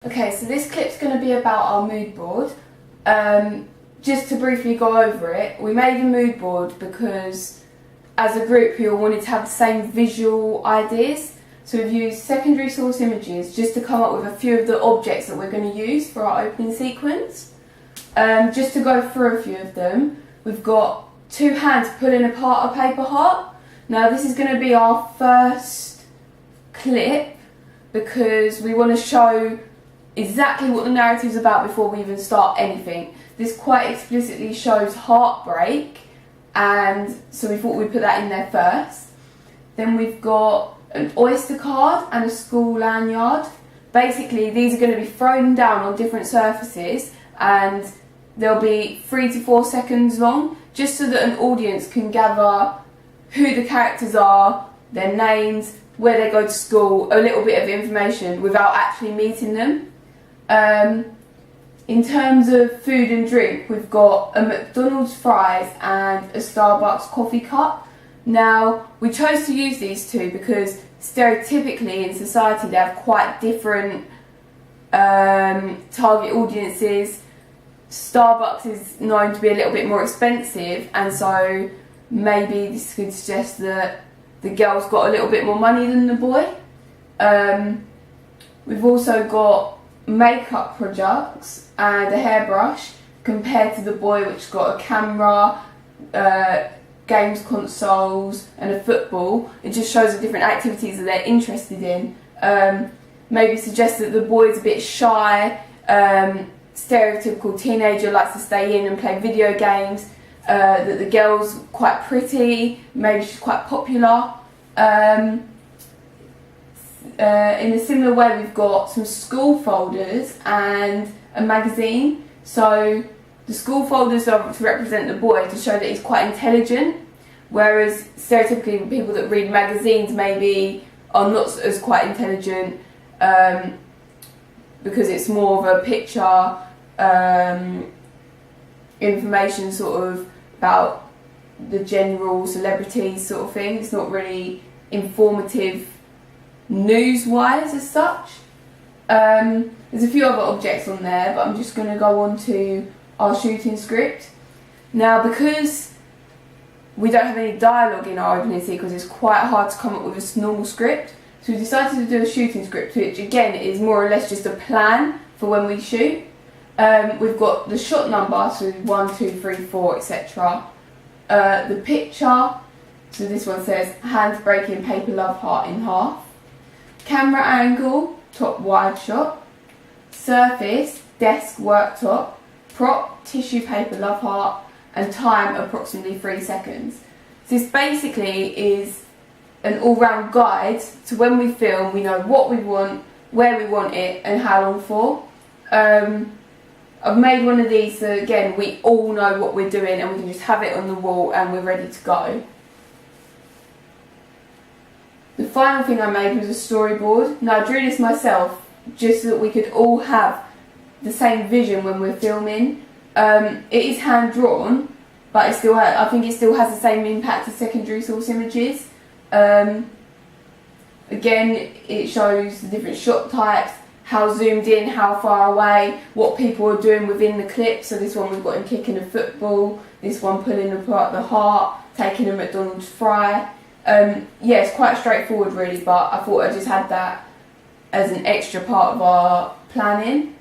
Okay, so this clip's going to be about our mood board. Just to briefly go over it, we made a mood board because as a group we all wanted to have the same visual ideas. So we've used secondary source images just to come up with a few of the objects that we're going to use for our opening sequence. Just to go through a few of them, we've got two hands pulling apart a paper heart. Now this is going to be our first clip because we want to show exactly what the narrative's about before we even start anything. This quite explicitly shows heartbreak, and so we thought we'd put that in there first. Then we've got an Oyster card and a school lanyard. Basically these are going to be thrown down on different surfaces and they'll be 3 to 4 seconds long, just so that an audience can gather who the characters are, their names, where they go to school, a little bit of information without actually meeting them. In terms of food and drink, we've got a McDonald's fries and a Starbucks coffee cup. Now, we chose to use these two because stereotypically in society they have quite different target audiences. Starbucks is known to be a little bit more expensive, and so maybe this could suggest that the girl's got a little bit more money than the boy. We've also got makeup products and a hairbrush compared to the boy, which got a camera, games consoles and a football. It just shows the different activities that they're interested in. Maybe suggests that the boy's a bit shy, stereotypical teenager, likes to stay in and play video games, that the girl's quite pretty, maybe she's quite popular. In a similar way, we've got some school folders and a magazine. So the school folders are to represent the boy, to show that he's quite intelligent, whereas stereotypically people that read magazines maybe are not as quite intelligent, because it's more of a picture, information sort of about the general celebrities sort of thing. It's not really informative news-wise as such. There's a few other objects on there, but I'm just going to go on to our shooting script. Now, because we don't have any dialogue in our opening sequence, it's quite hard to come up with a normal script. So we decided to do a shooting script, which again is more or less just a plan for when we shoot. We've got the shot number, so 1, 2, 3, 4, etc. The picture, so this one says hand breaking paper love heart in half. Camera angle, top wide shot. Surface, desk worktop. Prop, tissue paper love heart. And time, approximately 3 seconds. So this basically is an all-round guide to when we film, we know what we want, where we want it, and how long for. I've made one of these so again we all know what we're doing and we can just have it on the wall and we're ready to go. The final thing I made was a storyboard. Now I drew this myself just so that we could all have the same vision when we're filming. It is hand drawn, but I think it still has the same impact as secondary source images. Again, it shows the different shot types, how zoomed in, how far away, what people are doing within the clip. So this one we've got him kicking a football, this one pulling apart the heart, taking a McDonald's fry. Yeah, it's quite straightforward really, but I thought I just had that as an extra part of our planning.